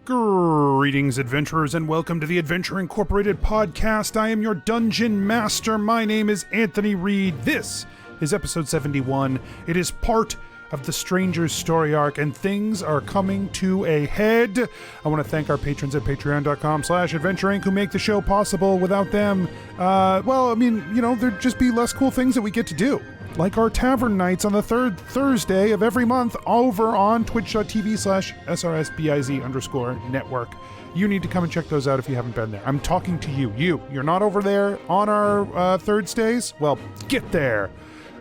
Greetings, adventurers, and welcome to the Adventure Incorporated podcast. I am your dungeon master. My name is Anthony Reed. This is episode 71. It is part of the Stranger's story arc, and things are coming to a head. I want to thank our patrons at patreon.com/adventureinc who make the show possible. Without them, there'd just be less cool things that we get to do. Like our tavern nights on the third Thursday of every month over on twitch.tv/SRSBIZ_network. You need to come and check those out if you haven't been there. I'm talking to you. You're not over there on our Thursdays? Well, get there.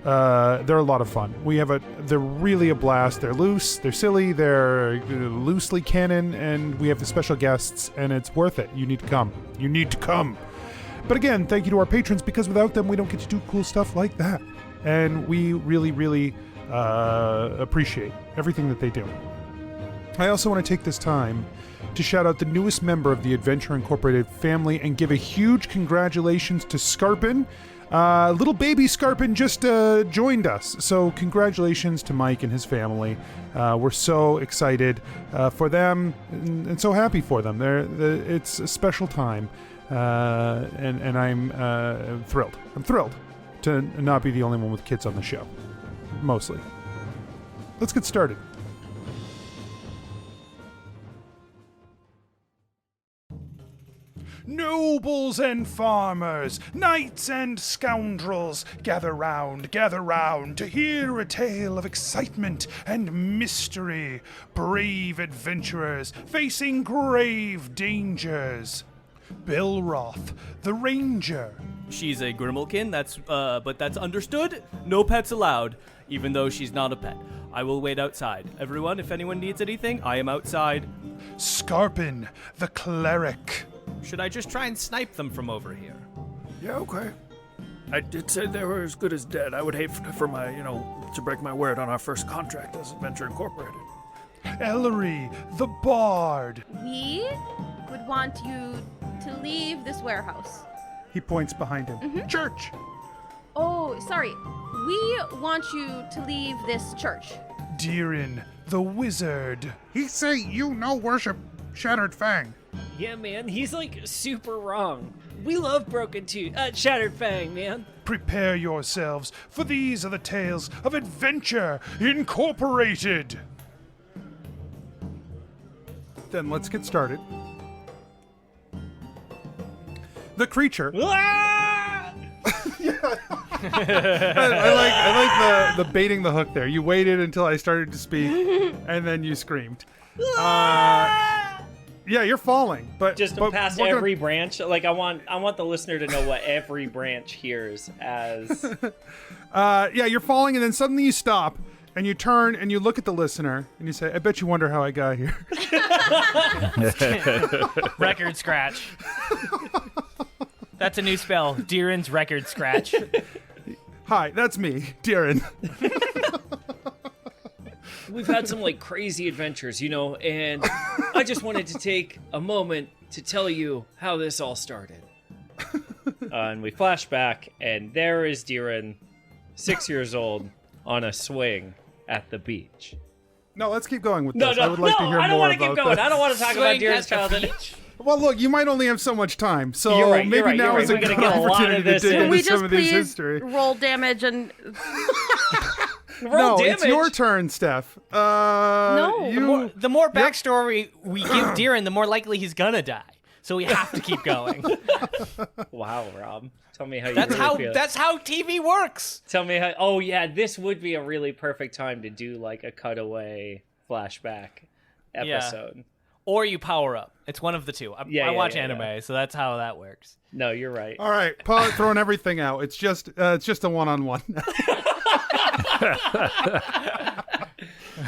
They're a lot of fun. They're really a blast. They're loose, they're silly, they're loosely canon, and we have the special guests, and it's worth it. You need to come. You need to come. But again, thank you to our patrons, because without them, we don't get to do cool stuff like that. And we really, really appreciate everything that they do. I also want to take this time to shout out the newest member of the Adventure Incorporated family and give a huge congratulations to Skarpin. Little baby Skarpin just joined us. So congratulations to Mike and his family. We're so excited for them and so happy for them. It's a special time. And I'm thrilled. I'm thrilled to not be the only one with kids on the show. Mostly. Let's get started. Nobles and farmers, knights and scoundrels, gather round to hear a tale of excitement and mystery. Brave adventurers facing grave dangers. Belroth, the ranger. She's a Grimalkin, but that's understood. No pets allowed, even though she's not a pet. I will wait outside. Everyone, if anyone needs anything, I am outside. Skarpin, the cleric. Should I just try and snipe them from over here? Yeah, okay. I did say they were as good as dead. I would hate for my, to break my word on our first contract as Adventure Incorporated. Ellori, the bard. We would want you to leave this warehouse. He points behind him. Mm-hmm. Church! Oh, sorry. We want you to leave this church. ReedDeeran, the wizard. He say you no worship Shattered Fang. Yeah, man, he's super wrong. We love Broken Tooth, Shattered Fang, man. Prepare yourselves, for these are the tales of Adventure Incorporated. Then let's get started. The creature. Ah! I like the baiting the hook there. You waited until I started to speak, and then you screamed. Yeah, you're falling, but just past every branch. I want the listener to know what every branch hears as. Yeah, you're falling, and then suddenly you stop, and you turn, and you look at the listener, and you say, "I bet you wonder how I got here." Record scratch. That's a new spell. Deeran's record scratch. Hi, that's me, Deeran. We've had some crazy adventures, and I just wanted to take a moment to tell you how this all started. And we flash back, and there is Deeran, 6 years old, on a swing at the beach. No, let's keep going with this. I would like to hear I don't more want to keep about going. this. I don't want to talk about Deeran's childhood. Well, look, you might only have so much time, so You're right, maybe now is a We're good gonna get a lot opportunity of to this dig in. into We some just of this please history. roll damage and... No, damage. it's your turn, Steph. No. The more backstory we give Deeran, the more likely he's gonna die. So we have to keep going. Wow, Rob. Tell me how you That's really how feel. that's how TV works. Tell me how. Oh yeah, this would be a really perfect time to do a cutaway flashback episode. Yeah. Or you power up. It's one of the two. I watch anime, so that's how that works. No, you're right. All right, Paul, throwing everything out. It's just a one-on-one.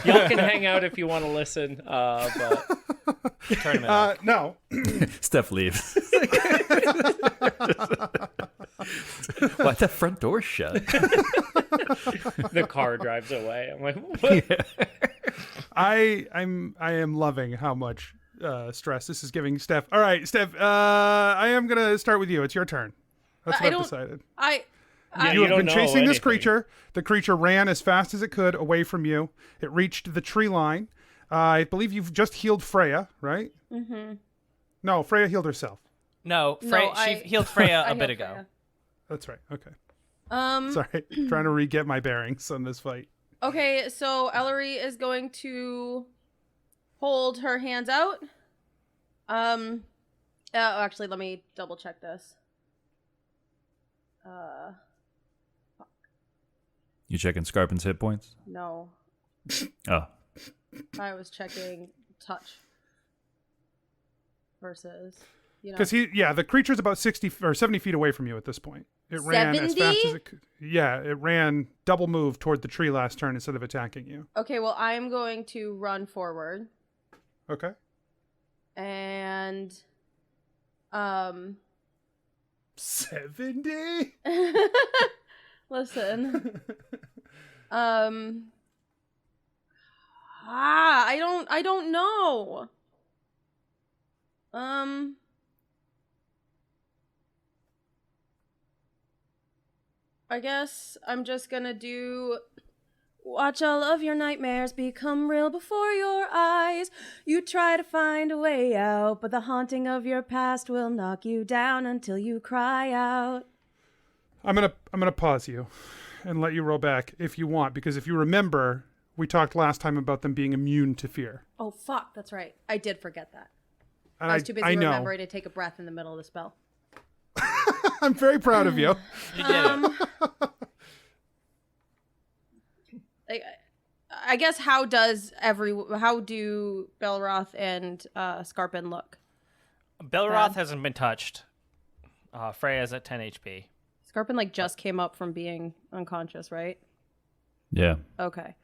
Y'all can hang out if you want to listen, but Tournament. No. Steph leaves. Why the front door shut? the car drives away. I'm like, what? Yeah. I am loving how much stress this is giving Steph. All right, Steph, I am going to start with you. It's your turn. That's what I've decided. You have been chasing this creature. The creature ran as fast as it could away from you. It reached the tree line. I believe you've just healed Freya, right? Mm-hmm. No, Freya healed herself. No, No, she healed Freya I a bit healed ago. Freya. That's right. Okay. Sorry. Trying to re-get my bearings on this fight. Okay, so Ellori is going to hold her hands out. Actually, let me double check this. You checking Skarpin's hit points? No. Oh. I was checking touch. Versus, Because the creature's about 60 or 70 feet away from you at this point. It ran as fast as it could. Yeah, it ran double move toward the tree last turn instead of attacking you. Okay, well, I'm going to run forward. Okay. And 70? Listen. I don't know. I guess I'm just gonna do... Watch all of your nightmares become real before your eyes. You try to find a way out, but the haunting of your past will knock you down until you cry out. I'm gonna pause you and let you roll back if you want, because if you remember, we talked last time about them being immune to fear. Oh, fuck, that's right. I did forget that. And I was too busy I know. remembering to take a breath in the middle of the spell. I'm very proud of you. You did it. I guess how do Belroth and Skarpin look? Belroth hasn't been touched. Freya's at 10 HP. Skarpin just came up from being unconscious, right? Yeah. Okay.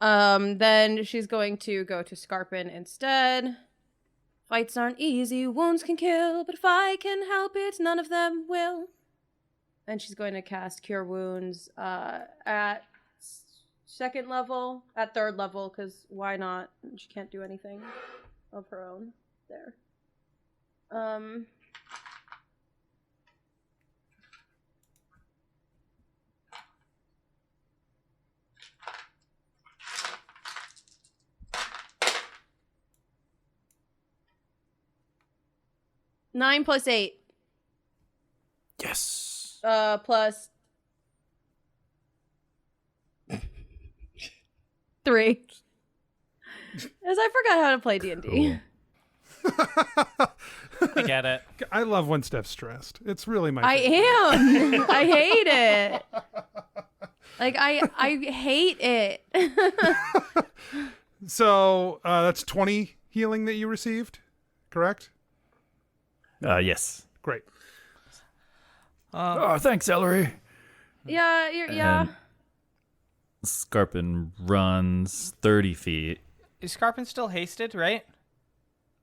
Then she's going to go to Skarpin instead. Fights aren't easy, wounds can kill, but if I can help it, none of them will. And she's going to cast Cure Wounds at second level, at third level, because why not? She can't do anything of her own there. 9 plus 8. Yes. Plus 3. As I forgot how to play D&D. I get it. I love when Steph's stressed. It's really my I favorite. am. I hate it. I hate it. So that's 20 healing that you received, correct? Yes. Great. Oh, thanks, Ellori. Yeah. And Skarpin runs 30 feet. Is Skarpin still hasted, right?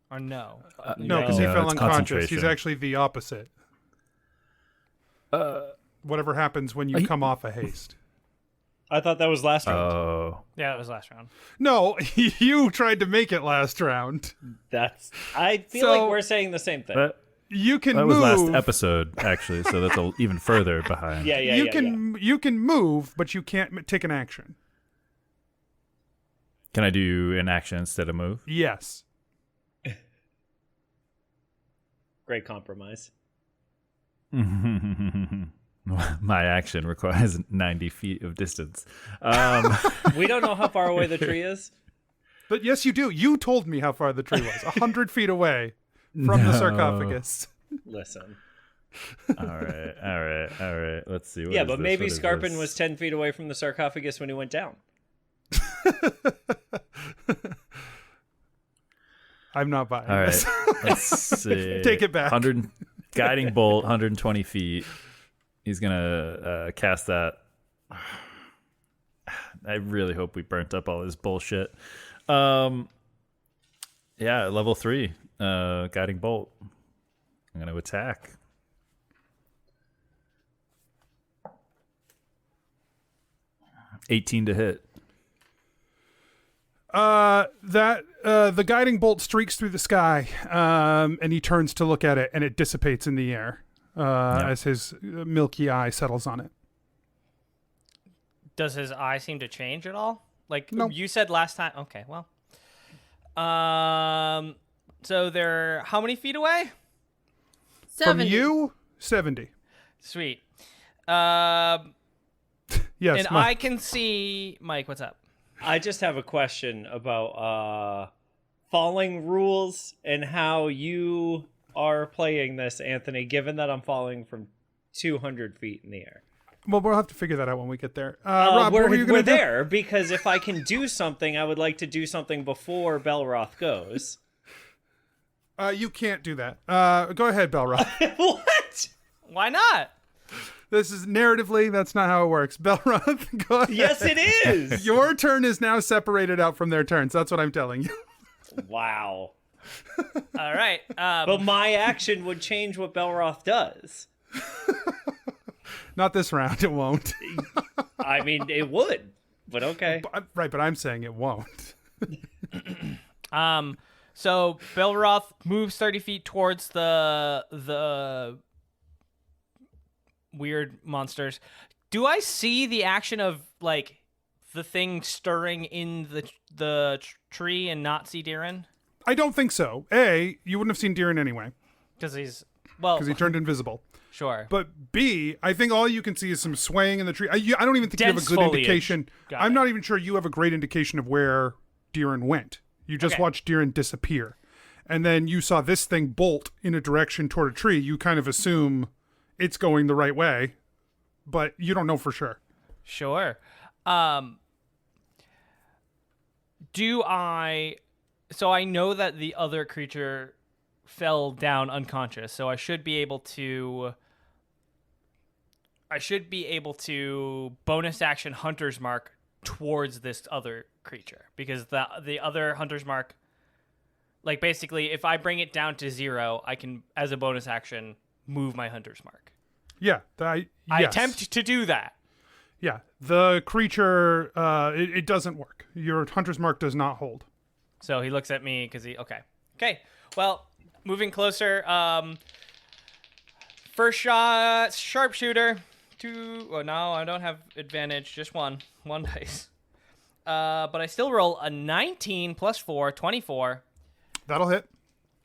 Or no? No, because he No, fell it's unconscious. He's concentration. actually the opposite. Whatever happens when you come off a haste. I thought that was last round. Oh. Yeah, it was last round. No, you tried to make it last round. I feel So- like we're saying the same thing. That You can was move. last episode, actually, so that's even further behind. yeah. you can move, but you can't take an action. Can I do an action instead of move? Yes. Great compromise. My action requires 90 feet of distance. We don't know how far away the tree is. But yes, you do. You told me how far the tree was. 100 feet away from the No. sarcophagus. Listen. All right. Let's see. What Yeah, is but this? maybe What is Skarpin this? was 10 feet away from the sarcophagus when he went down. I'm not buying All this. right. Let's see. Take it back. 100 guiding bolt, 120 feet. He's gonna cast that. I really hope we burnt up all this bullshit. Yeah, level 3, guiding bolt. I'm gonna attack. $18 to hit. The guiding bolt streaks through the sky, and he turns to look at it, and it dissipates in the air as his milky eye settles on it. Does his eye seem to change at all? Like No. you said last time. Okay, well. So they're how many feet away? 70. From you, 70. Sweet. Yes, And Mike. I can see Mike. What's up? I just have a question about falling rules and how you are playing this, Anthony, given that I'm falling from 200 feet in the air. Well, we'll have to figure that out when we get there. Rob, we're what were you going to do? there because if I can do something, I would like to do something before Belroth goes. You can't do that. Go ahead, Belroth. What? Why not? This is narratively, that's not how it works. Belroth, go ahead. Yes, it is. Your turn is now separated out from their turns. That's what I'm telling you. Wow. All right. But my action would change what Belroth does. Not this round, it won't. I mean, it would, but okay. Right, but I'm saying it won't. So Belroth moves 30 feet towards the weird monsters. Do I see the action of like the thing stirring in the tree and not see Deeran? I don't think so. A, you wouldn't have seen Deeran anyway, Because he turned invisible. Sure. But B, I think all you can see is some swaying in the tree. I don't even think you have a Dense good foliage. indication. Got I'm it. not even sure you have a great indication of where Deeran went. You just Okay. watched Deeran disappear. And then you saw this thing bolt in a direction toward a tree. You kind of assume it's going the right way, but you don't know for sure. Sure. So I know that the other creature fell down unconscious, so I should be able to bonus action Hunter's Mark towards this other creature, because the other Hunter's Mark, like basically if I bring it down to 0, I can, as a bonus action, move my Hunter's Mark. Yeah. I yes. attempt to do that. Yeah. The creature, it doesn't work. Your Hunter's Mark does not hold. So he looks at me because okay. Well, moving closer. First shot, sharpshooter. 2. Oh no, I don't have advantage. Just one dice. But I still roll a 19 plus 4, 24. That'll hit.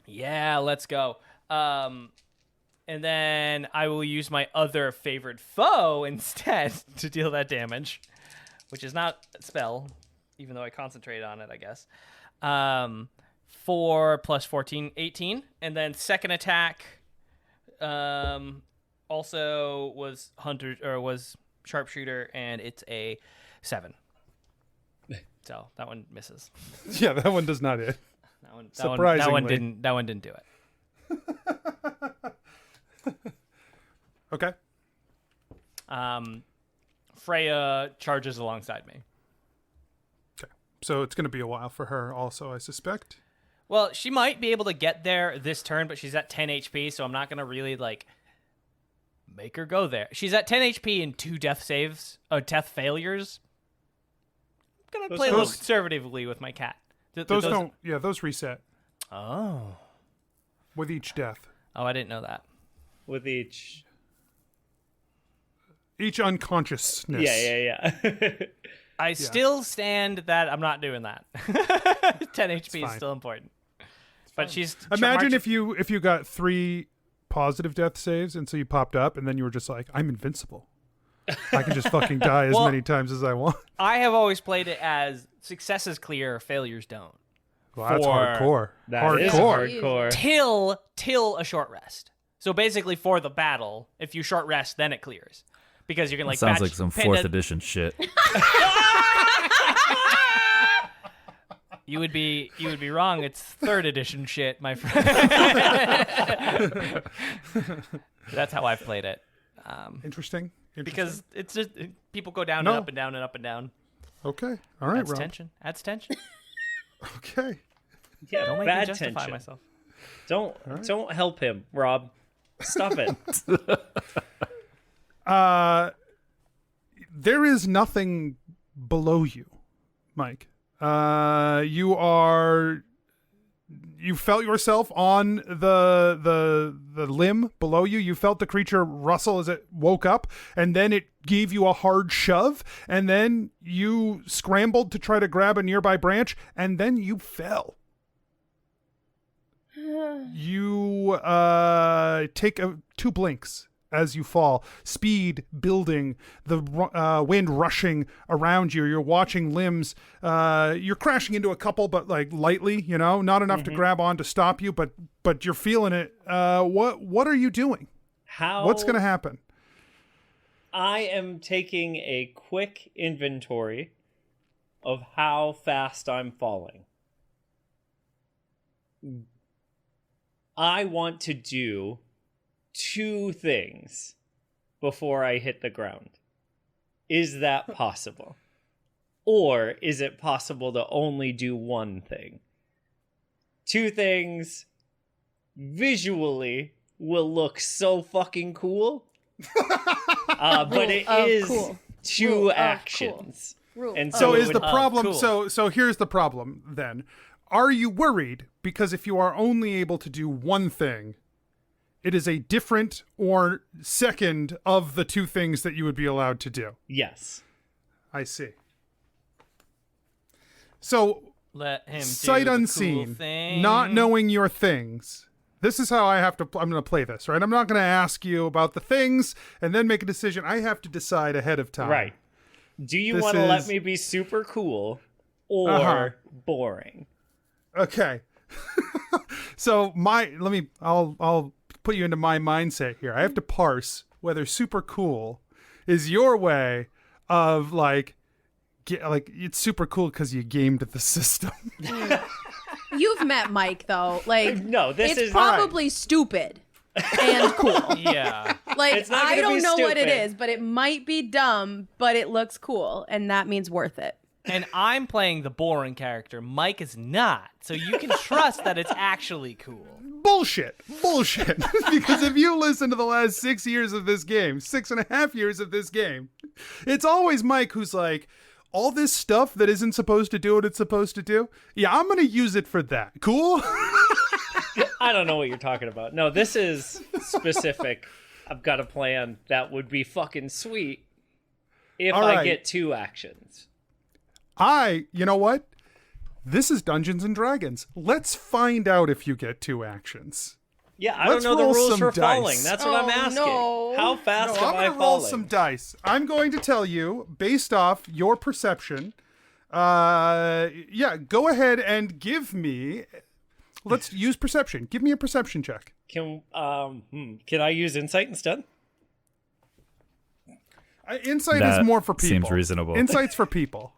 Yeah, let's go. And then I will use my other favorite foe instead to deal that damage, which is not a spell, even though I concentrate on it, I guess. 4 plus 14, 18. And then second attack also was was sharpshooter, and it's a 7. So that one misses. Yeah, that one does not hit. That one Surprisingly. didn't do it. Okay. Freya charges alongside me. Okay. So it's going to be a while for her also, I suspect. Well, she might be able to get there this turn, but she's at 10 HP, so I'm not going to really, make her go there. She's at 10 HP and 2 death failures. I'm going to play a little conservatively with my cat. Those don't, those reset Oh. with each death. Oh, I didn't know that. With each unconsciousness. Yeah. I still stand that I'm not doing that. 10 HP is fine. still important. But she's Imagine if you got 3 positive death saves and so you popped up and then you were just like, I'm invincible. I can just fucking die as Well, many times as I want. I have always played it as successes clear, failures don't. Well, that's For- hardcore. That is hardcore. Till a short rest. So basically for the battle, if you short rest, then it clears. Because you can Sounds batch like some panda- 4th edition shit. You would be wrong. It's 3rd edition shit, my friend. That's how I've played it. Interesting. Because it's just people go down No. and up and down and up and down. Okay. All right, Adds Rob. tension. Adds tension. Okay. Yeah, Don't make me bad justify tension. myself. Don't help him, Rob. Stop it. There is nothing below you, Mike. You felt yourself on the limb below you. You felt the creature rustle as it woke up, and then it gave you a hard shove, and then you scrambled to try to grab a nearby branch, and then you fell. you take 2 blinks as you fall, speed building, the wind rushing around you. You're watching limbs. You're crashing into a couple, but like lightly, not enough to grab on to stop you, but you're feeling it. What are you doing? What's going to happen? I am taking a quick inventory of how fast I'm falling. I want to do 2 things before I hit the ground. Is that possible? Or is it possible to only do 1 thing? 2 things visually will look so fucking cool. But it is cool. 2 actions. Cool. And So it is would- the problem, cool. so here's the problem then. Are you worried because if you are only able to do 1 thing, it is a different or second of the 2 things that you would be allowed to do? Yes. I see. So, Let him sight do the unseen, cool thing. not knowing your things. This is how I'm going to play this, right? I'm not going to ask you about the things and then make a decision. I have to decide ahead of time. Right. Do you This want to let is- me be super cool or Uh-huh. boring? Okay. So I'll put you into my mindset here. I have to parse whether super cool is your way of like it's super cool because you gamed the system. You've met Mike though. Like, No, this it's is probably stupid and cool. Yeah. Like, It's not I gonna be don't know what it stupid. is, but it might be dumb, but it looks cool, and that means worth it. And I'm playing the boring character. Mike is not. So you can trust that it's actually cool. Bullshit. Because if you listen to the last 6 years of this game, 6.5 years of this game, it's always Mike who's like, all this stuff that isn't supposed to do what it's supposed to do, yeah, I'm going to use it for that. Cool? I don't know what you're talking about. No, this is specific. I've got a plan that would be fucking sweet if All I right. get 2 actions. You know what? This is Dungeons and Dragons. Let's find out if you get 2 actions. Yeah, I Let's don't know the roll rules some for dice. falling. That's what I'm Oh, asking. no. How fast No, am I'm I going to roll falling? some dice. I'm going to tell you, based off your perception, go ahead and give me... Let's use perception. Give me a perception check. Can I use insight instead? Insight That is more for people. seems reasonable. Insight's for people.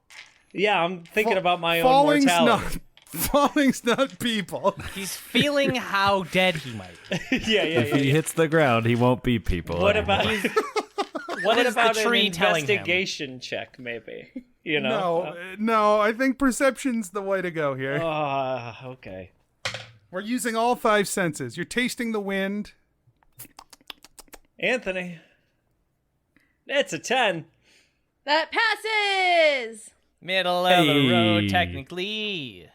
Yeah, I'm thinking about my own Falling's mortality. Falling's not people. He's feeling how dead he might be. yeah. If he hits the ground, he won't be people. What anymore. about what is the about tree an telling him? investigation check? Maybe you know. No, I think perception's the way to go here. Okay. We're using all 5 senses. You're tasting the wind. Anthony, it's a 10. That passes! Middle of the road, Hey. technically.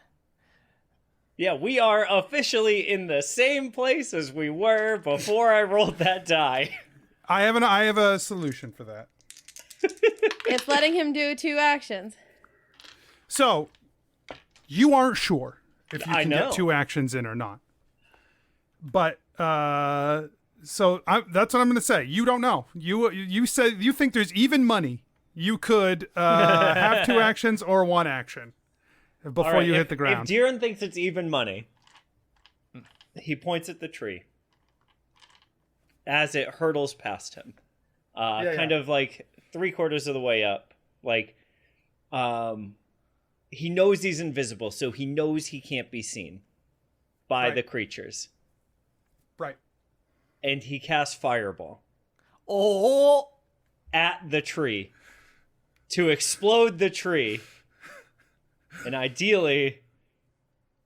Yeah, we are officially in the same place as we were before I rolled that die. I have a solution for that. It's letting him do 2 actions. So, you aren't sure if you I can know. get 2 actions in or not. But that's what I'm going to say. You don't know. You said you think there's even money. You could have 2 actions or 1 action before All right, you if, hit the ground. If Deeran thinks it's even money, he points at the tree as it hurtles past him. Kind of like 3/4 of the way up. Like, he knows he's invisible, so he knows he can't be seen by Right. the creatures. Right. And he casts Fireball Oh, at the tree to explode the tree and ideally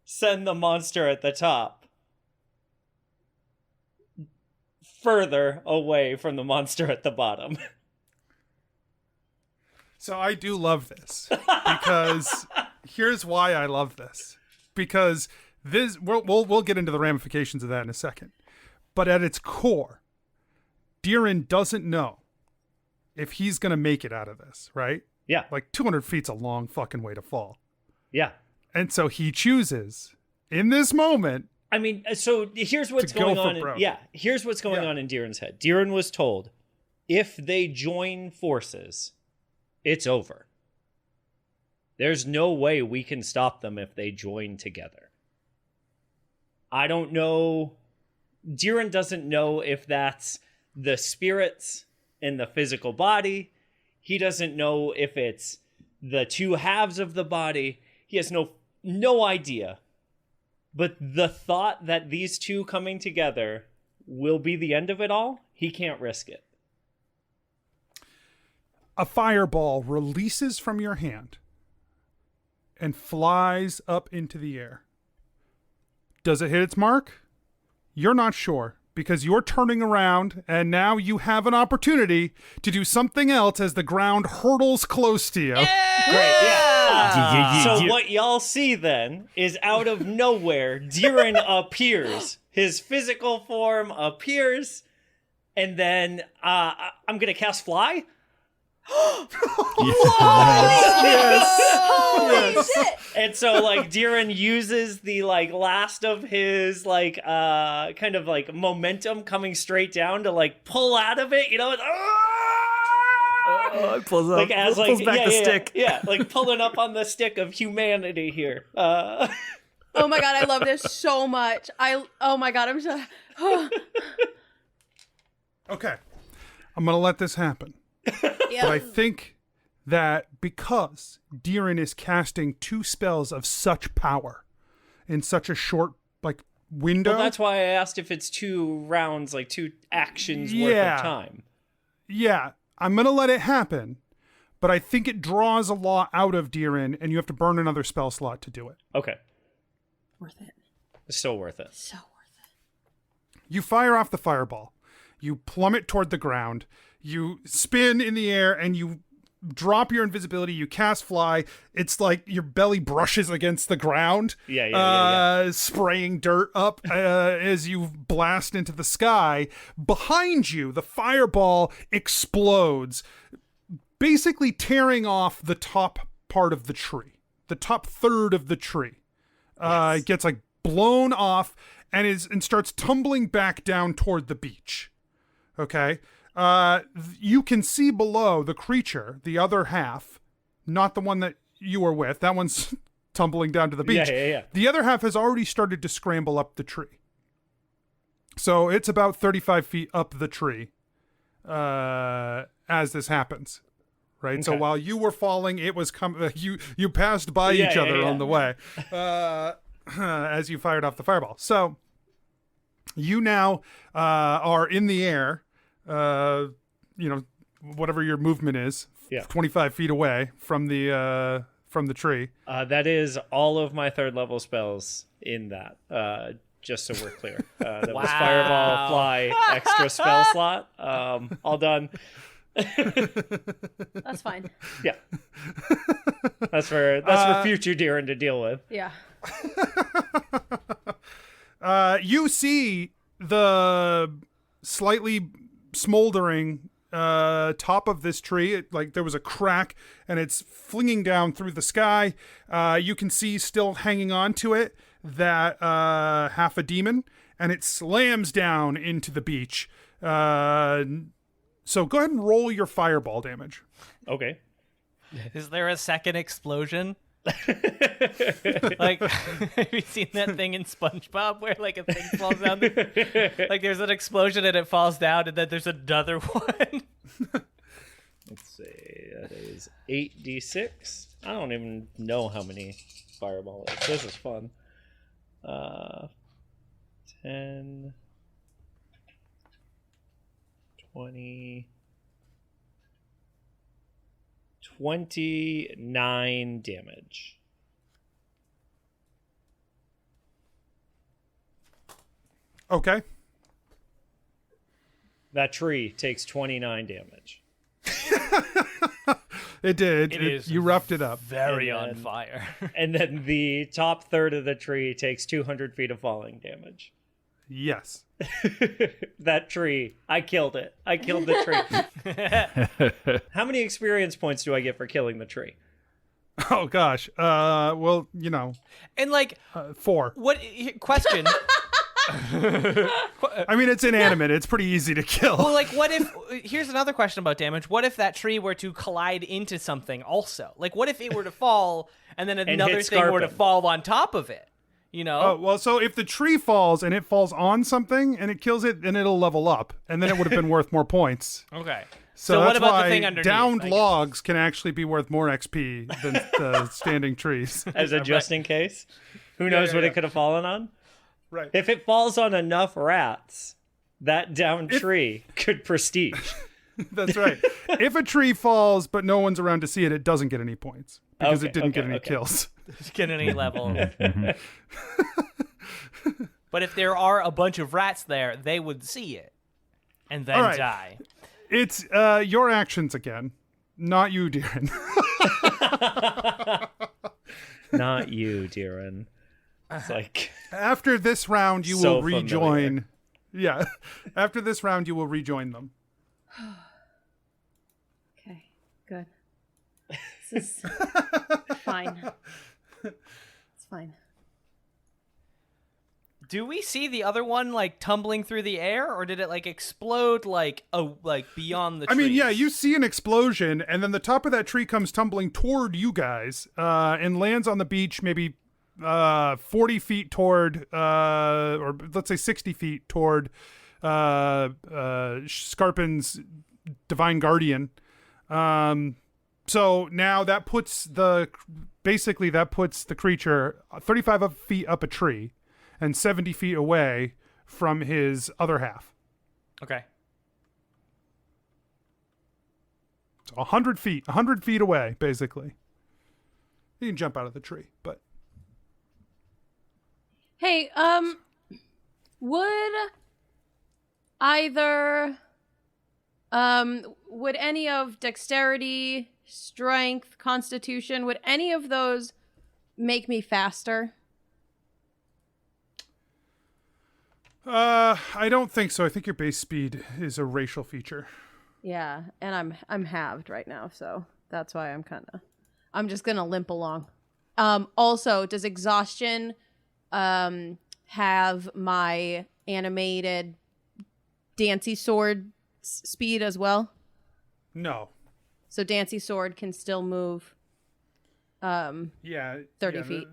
send the monster at the top further away from the monster at the bottom. So I do love this because here's why I love this. Because this we'll get into the ramifications of that in a second. But at its core, Deeran doesn't know if he's going to make it out of this, right? Yeah. Like 200 feet's a long fucking way to fall. Yeah. And so he chooses in this moment I mean, so here's what's To go going for on. broke. Here's what's going on in Deeran's head. Deeran was told, if they join forces, it's over. There's no way we can stop them if they join together. I don't know. Deeran doesn't know if that's the spirits in the physical body. He doesn't know if it's the two halves of the body. He has no idea. But the thought that these two coming together will be the end of it all, he can't risk it. A fireball releases from your hand and flies up into the air. Does it hit its mark? You're not sure, because you're turning around and now you have an opportunity to do something else as the ground hurtles close to you. Great, yeah. So what y'all see then is out of nowhere, Deeran appears. His physical form appears, and then I'm gonna cast Fly. Holy shit! And so like Deeran uses the like last of his like kind of like momentum coming straight down to like pull out of it, you know. It pulls up. Like as like pulls back the stick. Yeah, like pulling up on the stick of humanity here. Oh my god, I love this so much. Oh my god, I'm so. Okay. I'm going to let this happen. Yeah. But I think that because Deeran is casting 2 spells of such power in such a short window. Well, that's why I asked if it's 2 rounds, like 2 actions worth of time. Yeah, I'm going to let it happen, but I think it draws a lot out of Deeran, and you have to burn another spell slot to do it. Okay. Worth it. It's still worth it. So worth it. You fire off the fireball. You plummet toward the ground. You spin in the air, and you drop your invisibility. You cast Fly. It's like your belly brushes against the ground. Yeah. Spraying dirt up as you blast into the sky. Behind you, the fireball explodes, basically tearing off the top part of the tree. The top third of the tree. It gets blown off and starts tumbling back down toward the beach. Okay? You can see below the creature, the other half, not the one that you were with. That one's tumbling down to the beach. Yeah. The other half has already started to scramble up the tree. So it's about 35 feet up the tree as this happens. Right? Okay. So while you were falling, it was you passed by each other on the way as you fired off the fireball. So you now are in the air. Whatever your movement is, 25 feet away from the tree. That is all of my 3rd level spells in that. Just so we're clear, that was Fireball, Fly, extra spell slot. All done. That's fine. Yeah, that's for future Deeran to deal with. Yeah. You see the slightly smoldering top of this tree. There was a crack and it's flinging down through the sky. You can see still hanging on to it that half a demon, and it slams down into the beach. So go ahead and roll your fireball damage. Okay. Is there a second explosion? Have you seen that thing in SpongeBob where a thing falls down? There's an explosion and it falls down, and then there's another one. Let's see. That is 8d6. I don't even know how many fireball is. This is fun. 10, 20, 29 damage. Okay. That tree takes 29 damage. It did. You roughed it up. Very on fire. And then the top third of the tree takes 200 feet of falling damage. Yes. That tree. I killed it. I killed the tree. How many experience points do I get for killing the tree? Oh, gosh. Well, And 4. What question? I mean, it's inanimate. It's pretty easy to kill. Well, like, what if... Here's another question about damage. What if that tree were to collide into something also? Like, what if it were to fall, and then another hit thing were to Skarpin. fall on top of it? You know? Oh, well, so if the tree falls and it falls on something and it kills it, then it'll level up, and then it would have been worth more points. Okay. So what that's about the why thing underneath? downed I guess? logs can actually be worth more XP than standing trees. As a just in case. Who knows what yeah. it could have fallen on? Right. If it falls on enough rats, that downed tree could prestige. That's right. If a tree falls but no one's around to see it, it doesn't get any points because it didn't get any kills. Get any level. But if there are a bunch of rats there, they would see it and then All right. die. It's your actions again, not you, Deeran. Not you, Deeran. It's like After this round, you So will rejoin. Yeah. After this round, you will rejoin them. Okay, good. This is fine. It's fine. Do we see the other one like tumbling through the air, or did it like explode like beyond the I mean, trees? yeah, you see an explosion, and then the top of that tree comes tumbling toward you guys and lands on the beach maybe 40 feet toward, or let's say 60 feet toward Skarpin's Divine Guardian. So now that puts the creature 35 feet up a tree and 70 feet away from his other half. Okay. So 100 feet away, basically. You can jump out of the tree, but Hey, would either, would any of dexterity, strength, constitution, would any of those make me faster? I don't think so. I think your base speed is a racial feature. Yeah, and I'm halved right now, so that's why I'm just gonna limp along. Also, does exhaustion have my animated Dancy Sword speed as well? No. So Dancy Sword can still move Yeah. 30 feet.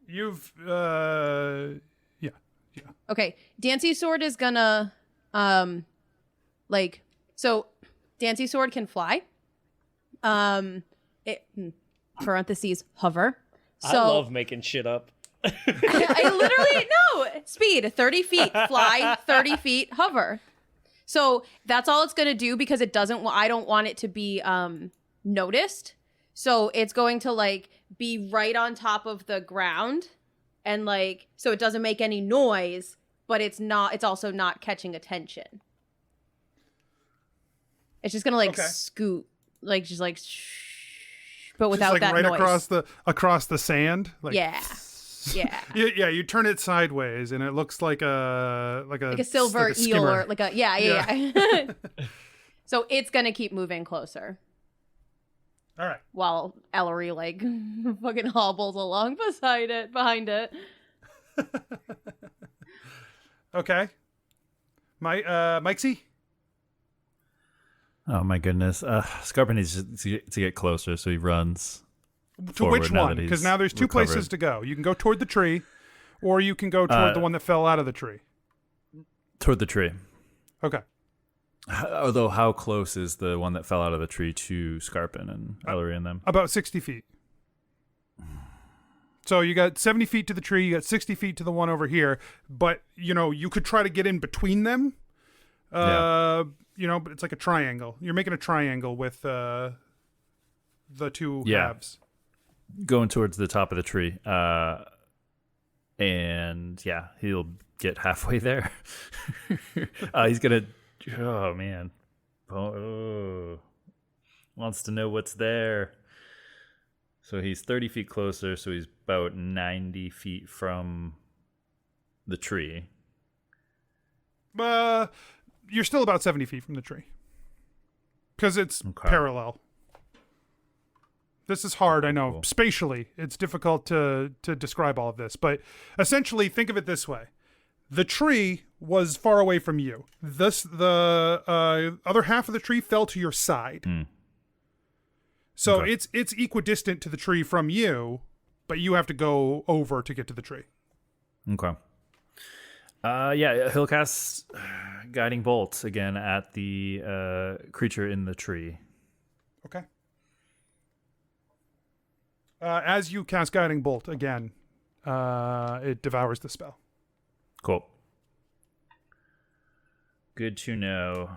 You've yeah. Okay, Dancy Sword is gonna so Dancy Sword can fly. Parentheses hover. So I love making shit up. I literally no speed 30 feet, fly 30 feet, hover. So that's all it's gonna do because it doesn't. I don't want it to be noticed. So it's going to like be right on top of the ground, and like so it doesn't make any noise, but it's not. It's also not catching attention. It's just gonna like Okay. scoot, like just like, but without Just like that right noise. across the sand. Like, Yeah. Yeah. Yeah, you turn it sideways and it looks like a Like a silver like a eel skimmer. or like a yeah. So it's gonna keep moving closer All right. while Ellori like fucking hobbles along behind it. Okay. Mikesy? Oh my goodness. Skarpin needs to get closer, so he runs. To forward which now one? that Because he's now there's two places recovered. to go. You can go toward the tree, or you can go toward the one that fell out of the tree. Toward the tree. Okay. Although, how close is the one that fell out of the tree to Skarpin and Ellori and them? About 60 feet. So you got 70 feet to the tree, you got 60 feet to the one over here, but, you could try to get in between them. But it's like a triangle. You're making a triangle with the two halves. Going towards the top of the tree. And yeah, he'll get halfway there. He's going to... Oh, man. Wants to know what's there. So he's 30 feet closer, so he's about 90 feet from the tree. You're still about 70 feet from the tree. Because it's Okay. parallel. This is hard, I know. Cool. Spatially, it's difficult to describe all of this. But essentially, think of it this way. The tree was far away from you. The other half of the tree fell to your side. So Okay. it's equidistant to the tree from you, but you have to go over to get to the tree. Okay. Yeah, he'll cast Guiding Bolt again at the creature in the tree. Okay. As you cast Guiding Bolt again, it devours the spell. Cool. Good to know.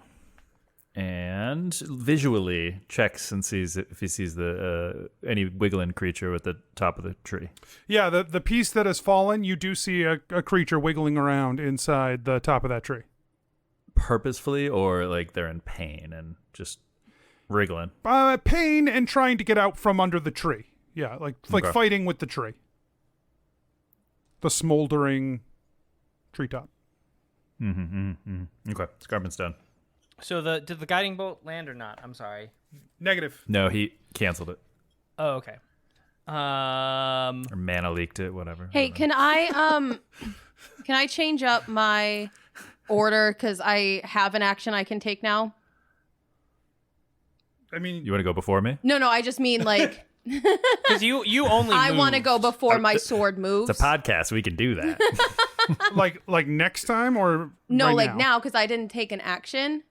And visually checks and sees if he sees the any wiggling creature at the top of the tree. Yeah, the piece that has fallen, you do see a creature wiggling around inside the top of that tree. Purposefully, or like they're in pain and just wriggling? Pain and trying to get out from under the tree. Yeah, like Okay. fighting with the tree. The smoldering treetop. Okay, Skarpin's done. So did the guiding bolt land or not? I'm sorry. Negative. No, he canceled it. Oh, okay. Or mana leaked it, whatever. Hey, can I change up my order because I have an action I can take now? I mean, You want to go before me? No, I just mean like Because you only. I want to moved. go before my sword moves. It's a podcast. We can do that. like next time or No, right like now because I didn't take an action.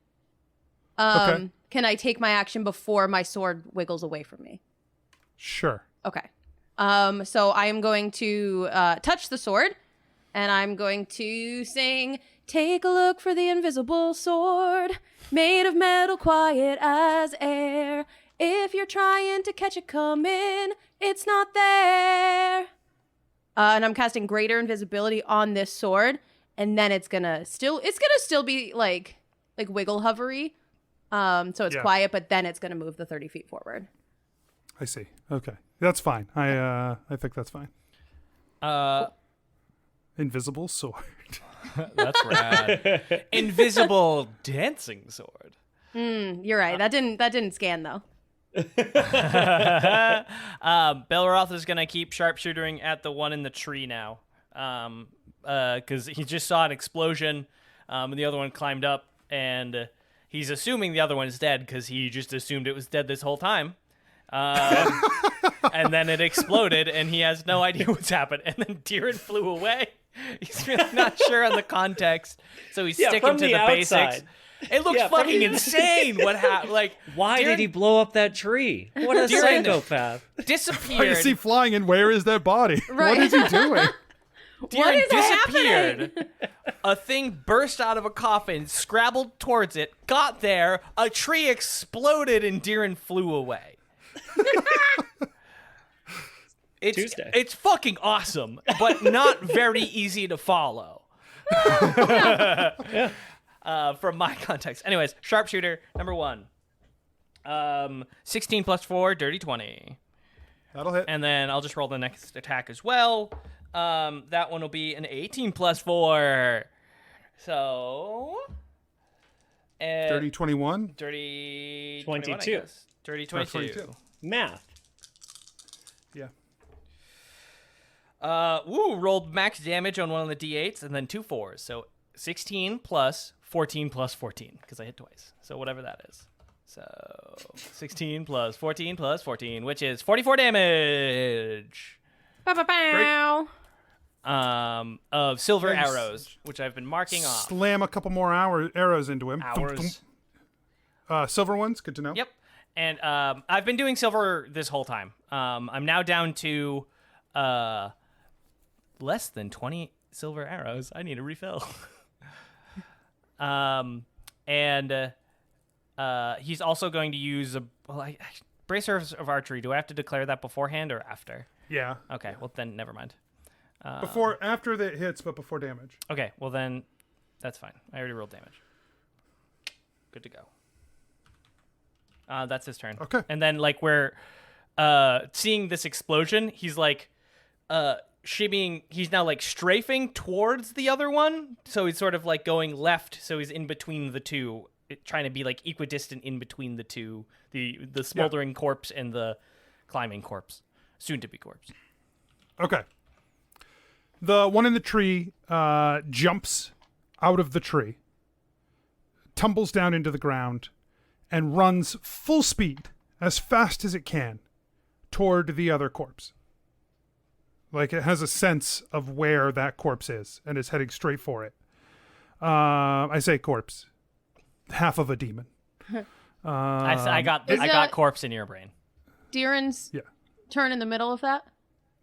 Okay. Can I take my action before my sword wiggles away from me? Sure. Okay. So I am going to touch the sword, and I'm going to sing, "Take a look for the invisible sword, made of metal, quiet as air. If you're trying to catch it coming, it's not there." And I'm casting greater invisibility on this sword, and then it's gonna still be like wiggle hovery. So it's Yeah. quiet, but then it's gonna move the 30 feet forward. I see. Okay. That's fine. I think that's fine. Invisible sword. That's rad. Invisible dancing sword. You're right. That didn't scan though. Belroth is gonna keep sharpshootering at the one in the tree now, because he just saw an explosion, and the other one climbed up, and he's assuming the other one is dead because he just assumed it was dead this whole time. And then it exploded, and he has no idea what's happened. And then Deeran flew away. He's really not sure on the context, so he's sticking from to the the basics. outside. It looks Yeah, from fucking the- insane. What happened? Like, Why Deeran did he blow up that tree? What a Deeran- psychopath. Why disappeared? is he flying and where is that body? Right. What is he doing? Deeran is disappeared. A thing burst out of a coffin, scrabbled towards it, got there, a tree exploded, and Deeran flew away. Tuesday. It's fucking awesome, but not very easy to follow. From my context. Anyways, sharpshooter, number 1. 16 plus 4, dirty 20. That'll hit. And then I'll just roll the next attack as well. That one will be an 18 plus 4. So... Dirty 21. Dirty 22. 21, I guess. Dirty 22. 22. Math. Yeah. Rolled max damage on one of the d8s and then 2 4s. So 16 plus 14 plus 14, because I hit twice. So whatever that is. So 16 plus 14 plus 14, which is 44 damage. Bow. Of silver Thanks. arrows, which I've been marking off. Slam a couple more arrows into him. Thump, Hours. thump. Silver ones. Good to know. Yep. And I've been doing silver this whole time. I'm now down to less than 20 silver arrows. I need a refill. And he's also going to use bracers of archery. Do I have to declare that beforehand or after? Yeah. Okay, well then never mind. After the hits, but before damage. Okay, well then that's fine. I already rolled damage. Good to go. That's his turn. Okay. And then like we're seeing this explosion, he's like shimmying. He's now like strafing towards the other one, so he's sort of like going left. So he's in between the two, trying to be like equidistant in between the two, the smoldering corpse and the climbing corpse, soon to be corpse. Okay. The one in the tree jumps out of the tree, tumbles down into the ground, and runs full speed, as fast as it can, toward the other corpse. Like it has a sense of where that corpse is and is heading straight for it. I say corpse. Half of a demon. I got corpse in your brain. Deeran's turn in the middle of that?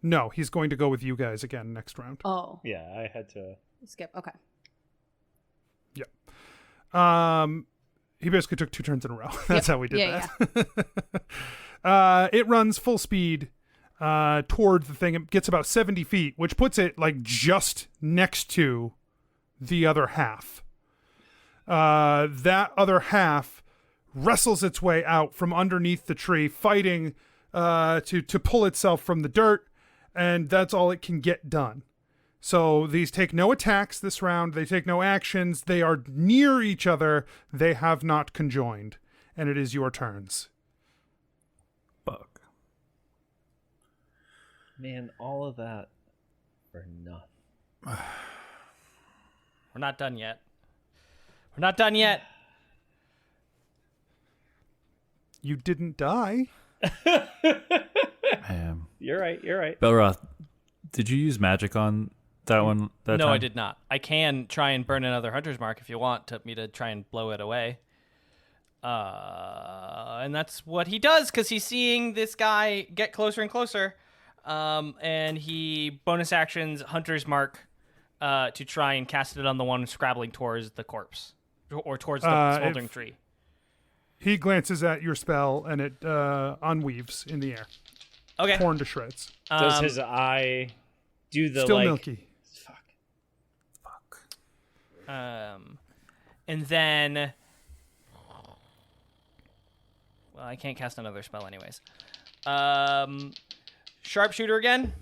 No, he's going to go with you guys again next round. Oh. Yeah, I had to Skip. Okay. Yeah. He basically took 2 turns in a row. That's how we did that. Yeah. It runs full speed toward the thing. It gets about 70 feet, which puts it like just next to the other half. That other half wrestles its way out from underneath the tree, fighting to pull itself from the dirt, and that's all it can get done. So these take no attacks this round. They take no actions. They are near each other. They have not conjoined, and it is your turns. Fuck. Man, all of that for nothing. We're not done yet. We're not done yet. You didn't die. Man. You're right. Belroth, did you use magic on that one? No, time? I did not. I can try and burn another hunter's mark if you want me to try and blow it away. And that's what he does because he's seeing this guy get closer and closer. And he bonus actions hunter's mark to try and cast it on the one scrabbling towards the corpse or towards the smoldering tree. He glances at your spell, and it unweaves in the air. Okay. Torn to shreds. Does his eye do the Still milky. Fuck. And then, well, I can't cast another spell anyways. Sharpshooter again.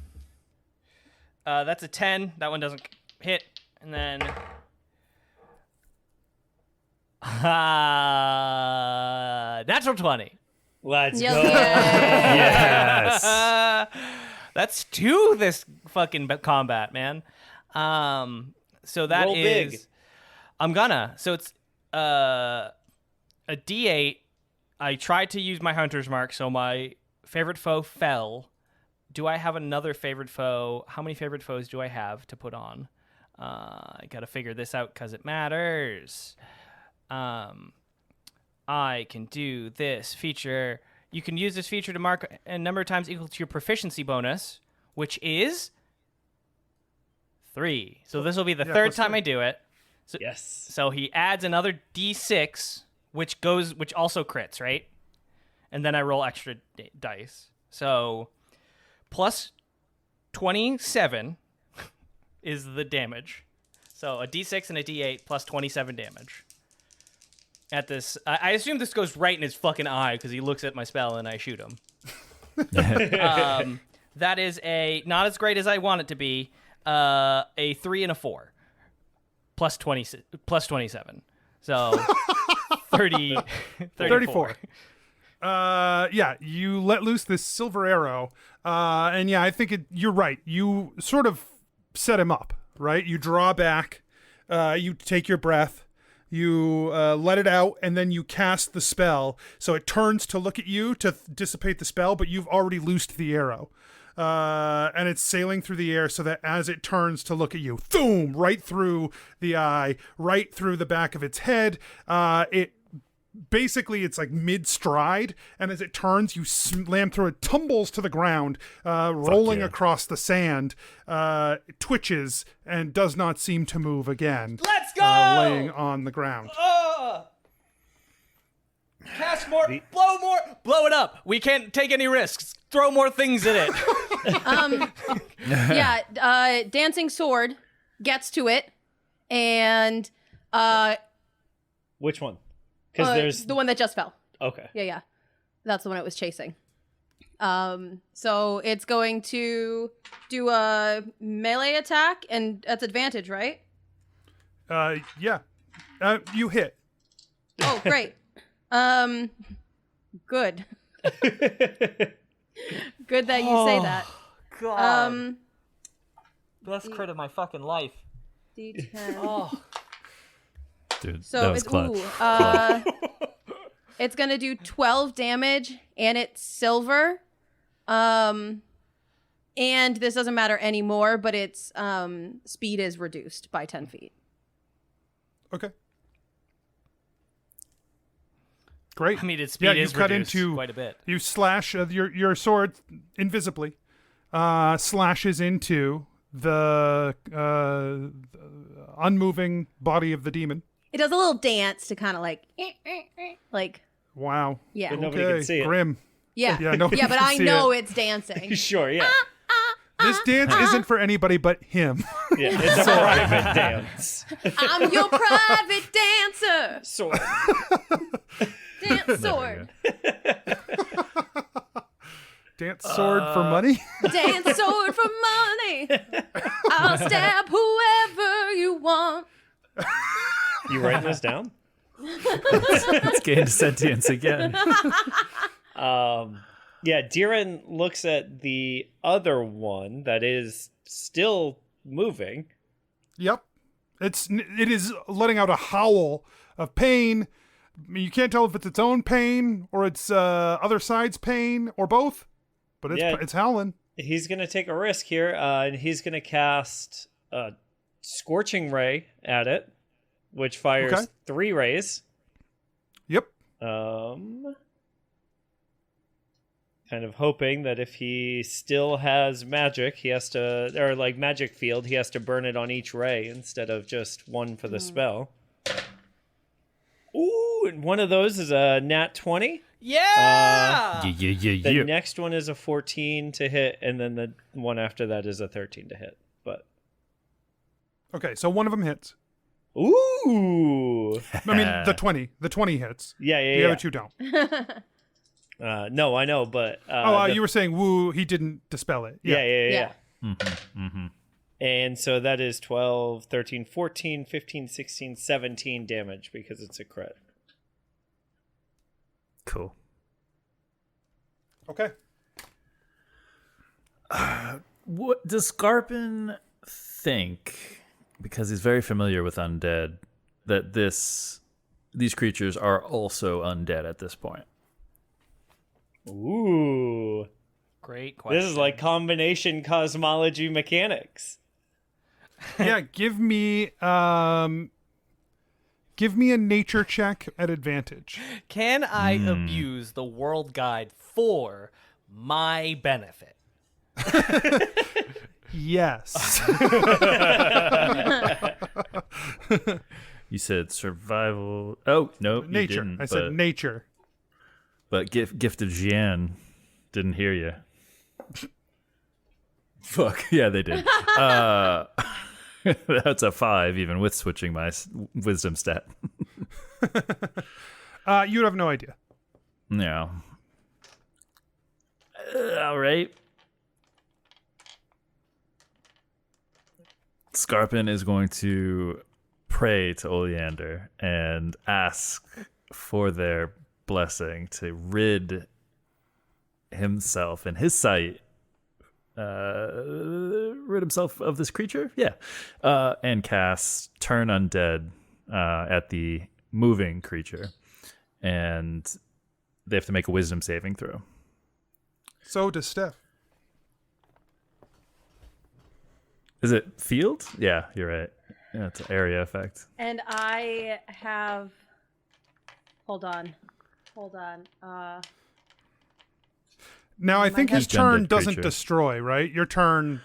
That's a 10. That one doesn't hit. And then, natural 20. Let's Yes. go. Yes. That's 2 this fucking combat, man. So that Roll is big. I'm gonna. So it's a D8. I tried to use my hunter's mark, so my favorite foe fell. Do I have another favorite foe? How many favorite foes do I have to put on? I gotta figure this out because it matters. I can do this feature. You can use this feature to mark a number of times equal to your proficiency bonus, which is 3. So this will be the third time I do it. So, Yes. So he adds another D6, which also crits, right? And then I roll extra dice. So plus 27 is the damage. So a D6 and a D8 plus 27 damage. At this, I assume this goes right in his fucking eye because he looks at my spell and I shoot him. That is not as great as I want it to be. A 3 and a 4, plus 27. So 34. Yeah, you let loose this silver arrow, and yeah, I think you're right. You sort of set him up, right? You draw back, you take your breath, you let it out, and then you cast the spell. So it turns to look at you to dissipate the spell, but you've already loosed the arrow. And it's sailing through the air so that as it turns to look at you, boom, right through the eye, right through the back of its head. It's like mid-stride, and as it turns, you slam through it, tumbles to the ground, rolling across the sand, twitches, and does not seem to move again. Let's go! Laying on the ground. Cast more, blow it up. We can't take any risks. Throw more things in it. Dancing sword gets to it, and Which one? Because there's the one that just fell. Okay. Yeah. That's the one it was chasing. So it's going to do a melee attack, and that's advantage, right? Yeah. You hit. Oh, great. Good. Good that you say that. God. Best crit of my fucking life. D10. Oh. Dude, So that was it's clutch. it's gonna do 12 damage, and it's silver. And this doesn't matter anymore, but its speed is reduced by 10 feet. Okay. Great. I mean, its speed is reduced quite a bit. You slash your sword invisibly slashes into the unmoving body of the demon. It does a little dance to kind of like Wow. yeah. But nobody can see it. Grim. Yeah. Yeah, nobody Yeah, but can I see know it. it's dancing. Sure, yeah. This dance isn't for anybody but him. Yeah, it's a private dance. I'm your private dancer. Sword. Dance sword. Dance sword for money? Dance sword for money. I'll stab whoever you want. You writing this down? It's gained sentience again. Yeah, Deeran looks at the other one that is still moving. Yep. It is letting out a howl of pain. I mean, you can't tell if it's its own pain or it's other side's pain or both, but it's howling. He's going to take a risk here, and he's going to cast a Scorching Ray at it, which fires 3 rays. Yep. Kind of hoping that if he still has magic, he has to, or like magic field, he has to burn it on each ray instead of just one for the spell. Ooh, and one of those is a nat 20. Yeah! The next one is a 14 to hit, and then the one after that is a 13 to hit. But Okay, so one of them hits. ooh, I mean, the 20 hits. yeah. The other two don't. No, I know, but You were saying woo, he didn't dispel it. yeah. Mm-hmm. And so that is 12, 13, 14, 15, 16, 17 damage because it's a crit. Cool. Okay. What does Skarpin think, because he's very familiar with undead, that these creatures are also undead at this point? Ooh. Great question. This is like combination cosmology mechanics. Yeah, give me a nature check at advantage. Can I abuse the world guide for my benefit? Yes. You said survival. Oh, no, you Nature. didn't, I said nature. But gift of Jian didn't hear you. Fuck, yeah, they did. That's a 5, even with switching my wisdom stat. You have no idea. Yeah. All right. Skarpin is going to pray to Oleander and ask for their blessing to rid himself and his sight, rid himself of this creature, and cast Turn Undead at the moving creature, and they have to make a wisdom saving throw. So does Steph. Is it field? Yeah, you're right. Yeah, it's an area effect. And I have. Hold on. Now, I think his Just turn undead doesn't creature. destroy, right? Your turn.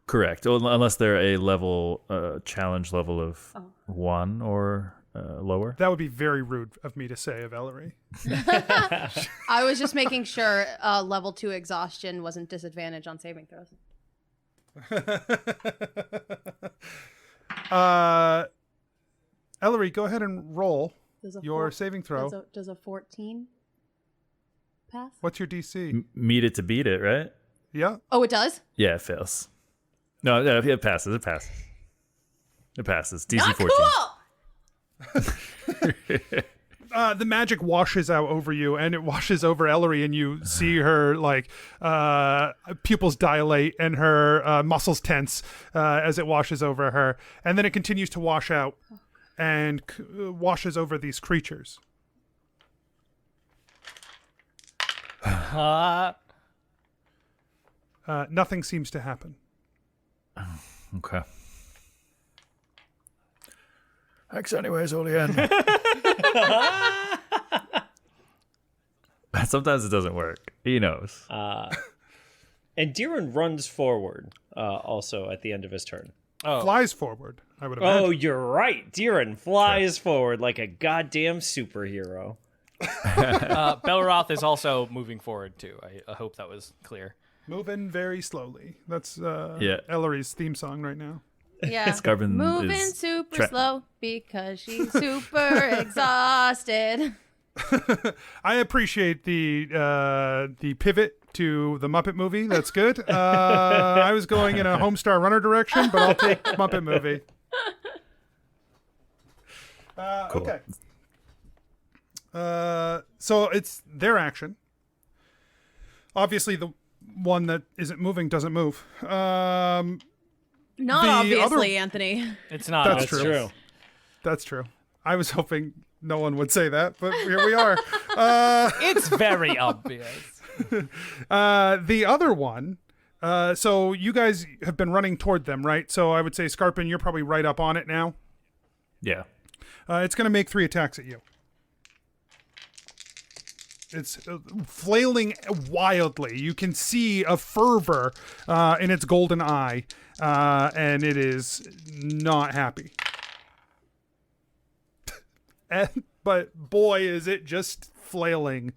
Correct. Well, unless they're a level, challenge level of 1 or lower. That would be very rude of me to say of Ellori. I was just making sure level 2 exhaustion wasn't disadvantage on saving throws. Ellori, go ahead and roll Does a your saving throw. Does a 14 pass? What's your DC? Meet it to beat it, right? Yeah. Oh, it does? Yeah, it fails. No, it passes. It passes. It passes. DC Not 14. cool! the magic washes out over you, and it washes over Ellori, and you see her like pupils dilate and her muscles tense as it washes over her, and then it continues to wash out and washes over these creatures. Nothing seems to happen. Okay. Thanks anyways, Olean. Sometimes it doesn't work. He knows. And Deeran runs forward also at the end of his turn. Flies forward, I would imagine. Oh, you're right. Deeran flies forward like a goddamn superhero. Belroth is also moving forward too. I hope that was clear. Moving very slowly. That's Yeah. Ellori's theme song right now. Yeah. Skarpin Moving is super slow because she's super exhausted. I appreciate the pivot to the Muppet movie. That's good. I was going in a Homestar Runner direction, but I'll take Muppet movie. Cool. Okay. So it's their action. Obviously, the one that isn't moving doesn't move. Not The obviously, other- Anthony. It's not. That's obvious. true. That's true. I was hoping no one would say that, but here we are. It's very obvious. The other one, so you guys have been running toward them, right? So I would say, Skarpin, you're probably right up on it now. Yeah. It's going to make 3 attacks at you. It's flailing wildly. You can see a fervor in its golden eye, and it is not happy. But boy, is it just flailing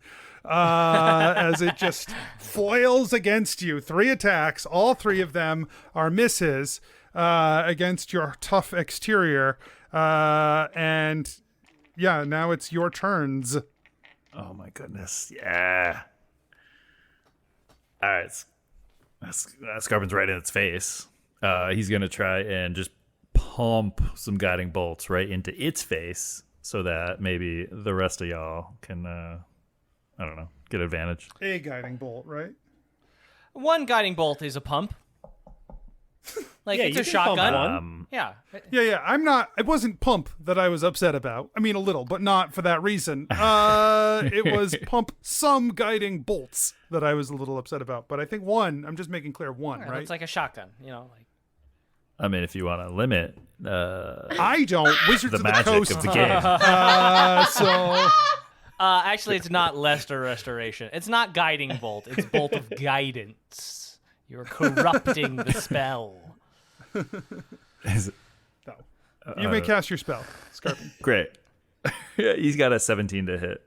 as it just flails against you. 3 attacks. All 3 of them are misses against your tough exterior. And yeah, now it's your turns. Oh my goodness. Yeah. All right. Skarpin's right in its face. He's going to try and just pump some guiding bolts right into its face so that maybe the rest of y'all can, I don't know, get advantage. A guiding bolt, right? One guiding bolt is a pump. Like, Yeah, it's you a can pump shotgun. one. Yeah. Yeah. It wasn't pump that I was upset about. I mean, a little, but not for that reason. It was pump some guiding bolts that I was a little upset about. But I think one, I'm just making clear one, right? It's like a shotgun, Like, I mean, if you want to limit I don't. Wizards the of the magic Coast. of the game. So actually, it's not Lester Restoration. It's not guiding bolt. It's bolt of guidance. You're corrupting the spell. Is it- you may cast your spell, Skarpin. Great. Yeah, he's got a 17 to hit.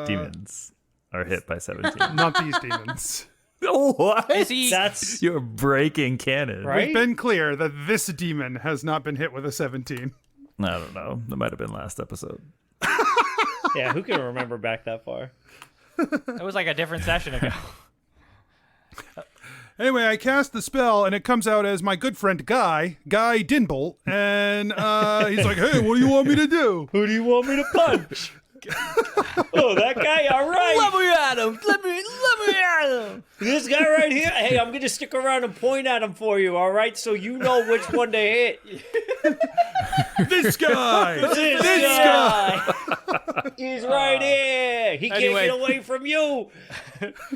Demons are hit by 17. Not these demons. What? Is he? That's You're breaking canon. Right? We've been clear that this demon has not been hit with a 17. I don't know. That might have been last episode. yeah. Who can remember back that far? It was like a different session ago. Anyway, I cast the spell, and it comes out as my good friend Guy Dinbolt, and he's like, "Hey, what do you want me to do?" Who do you want me to punch? Oh, that guy. All right. Let me at him. Let me at him. This guy right here. Hey, I'm gonna stick around and point at him for you. All right, so you know which one to hit. This guy. This guy. He's right here. He can't Anyway. get away from you.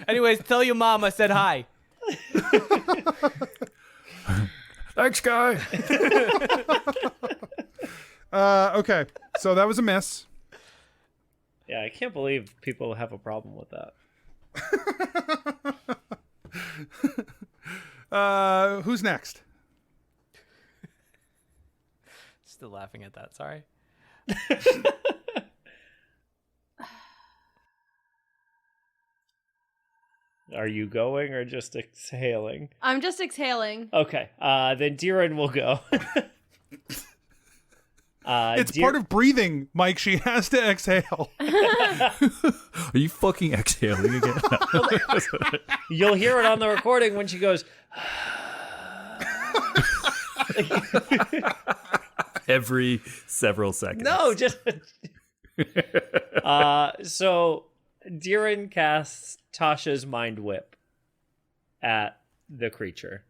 Anyways, tell your mom I said hi. Thanks, guy. Okay, so that was a miss. Yeah, I can't believe people have a problem with that. Who's next? Still laughing at that. Sorry. Are you going or just exhaling? I'm just exhaling. Okay, then Deeran will go. It's part of breathing, Mike. She has to exhale. Are you fucking exhaling again? You'll hear it on the recording when she goes. Every several seconds. No, just So Deeran casts Tasha's Mind Whip at the creature.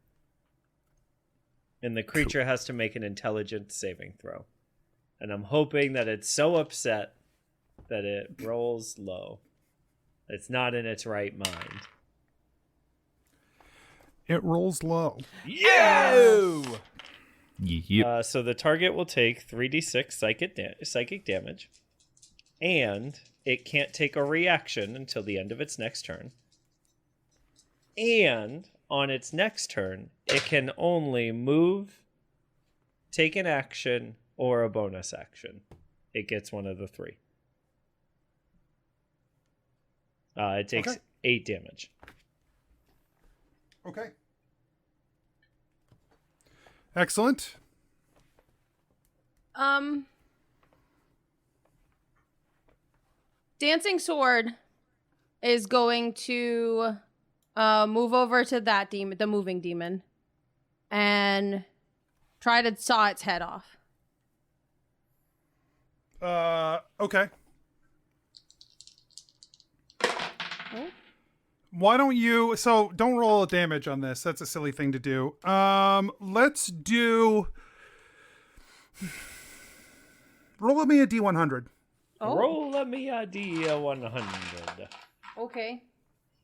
And the creature has to make an intelligence saving throw. And I'm hoping that it's so upset that it rolls low. It's not in its right mind. It rolls low. Yo! Yep. So the target will take 3d6 psychic damage. And it can't take a reaction until the end of its next turn. And on its next turn, it can only move, take an action, or a bonus action. It gets one of the three. It takes 8 damage. Okay. Excellent. Dancing Sword is going to move over to that demon, the moving demon, and try to saw its head off. Okay. Why don't you... So, don't roll a damage on this. That's a silly thing to do. Let's do... Roll me a D100. Oh, Roll me a D100. okay.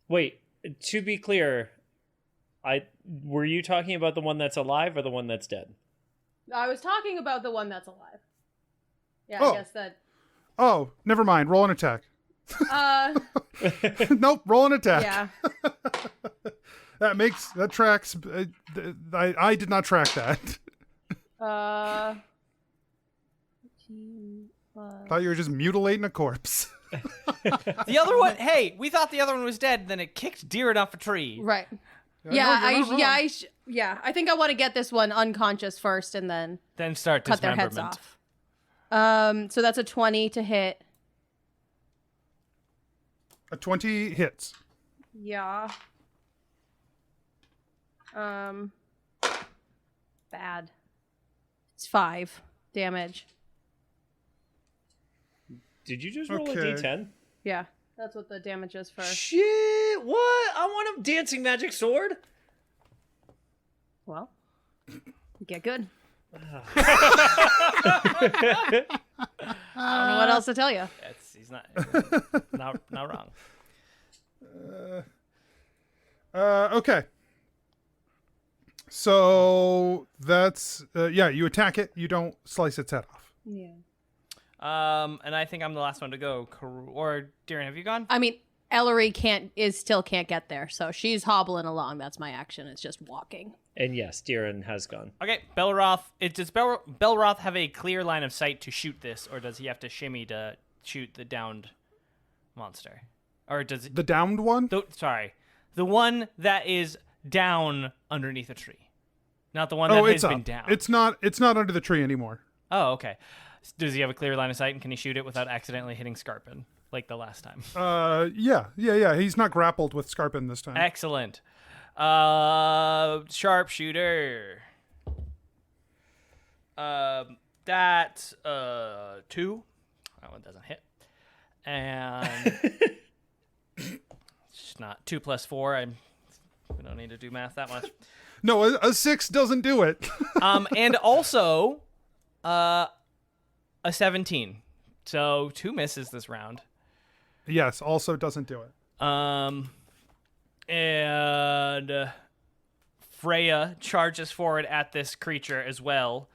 Wait, to be clear, were you talking about the one that's alive or the one that's dead? I was talking about the one that's alive. Yeah, Oh. I guess that... Oh, never mind. Roll an attack. Nope, roll an attack. Yeah. That tracks. I did not track that. Thought you were just mutating a corpse. The other one, hey, we thought the other one was dead, then it kicked Deeran off a tree. Right. You're not wrong. I think I want to get this one unconscious first and then Then start cut their heads dismemberment. off. So that's a 20 to hit. A 20 hits. Yeah. Bad. It's 5 damage. Did you just roll a Okay. D10? Yeah, that's what the damage is for. Shit! What? I want a dancing magic sword. Well, get good. I don't know what else to tell you. He's not wrong. Okay. So that's you attack it. You don't slice its head off. Yeah. And I think I'm the last one to go. Or Deeran, have you gone? I mean, Ellori still can't get there, so she's hobbling along. That's my action. It's just walking. And yes, Deeran has gone. Okay, Belroth. Does Belroth have a clear line of sight to shoot this, or does he have to shimmy to shoot the downed monster? Or does it... The downed one? The one that is down underneath a tree. Not the one that has been down. It's not under the tree anymore. Oh, okay. Does he have a clear line of sight, and can he shoot it without accidentally hitting Skarpin, like the last time? Yeah. He's not grappled with Skarpin this time. Excellent. Sharpshooter. That's 2. That one doesn't hit. And it's not 2 plus 4. We don't need to do math that much. No, a 6 doesn't do it. And also a 17. So 2 misses this round. Yes, also doesn't do it. And Freya charges forward at this creature as well,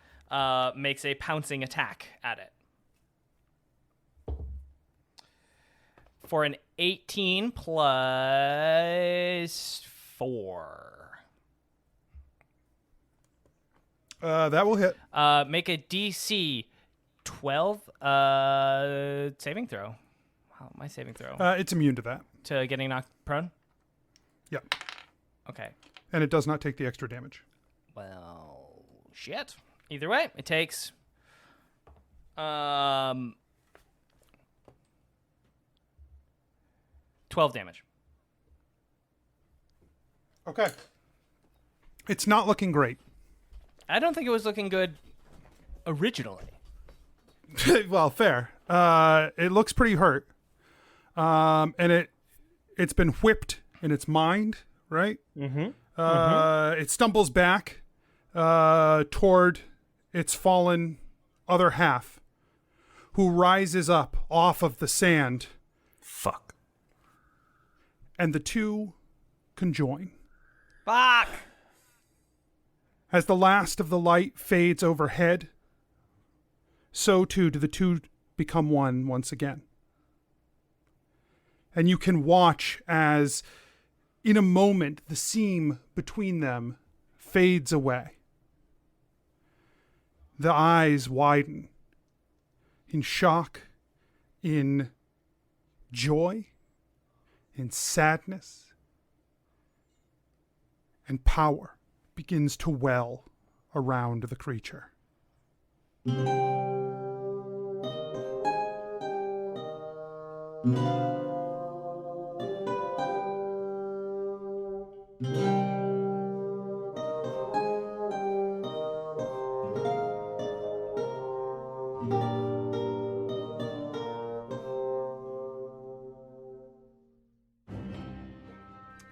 makes a pouncing attack at it. For an 18 plus 4. That will hit. Make a DC 12 saving throw. How my saving throw? It's immune to that. To getting knocked prone? Yeah. Okay. And it does not take the extra damage. Well, shit. Either way, it takes 12 damage. Okay. It's not looking great. I don't think it was looking good originally. Well, fair. It looks pretty hurt. And it's been whipped in its mind, right? It stumbles back toward its fallen other half, who rises up off of the sand. Fuck. And the two conjoin. Fuck! As the last of the light fades overhead, so too do the two become one once again. And you can watch as, in a moment, the seam between them fades away. The eyes widen in shock, in joy, in sadness, and power begins to well around the creature.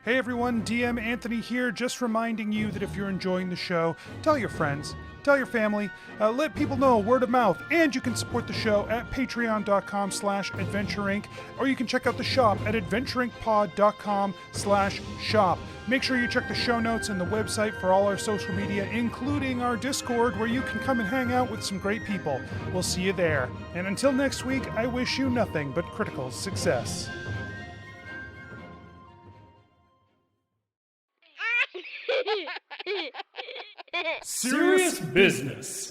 Hey everyone, DM Anthony here, just reminding you that if you're enjoying the show, tell your friends, tell your family, let people know word of mouth, and you can support the show at patreon.com/adventureinc, or you can check out the shop at adventureincpod.com/shop. Make sure you check the show notes and the website for all our social media, including our Discord, where you can come and hang out with some great people. We'll see you there. And until next week, I wish you nothing but critical success. Serious business.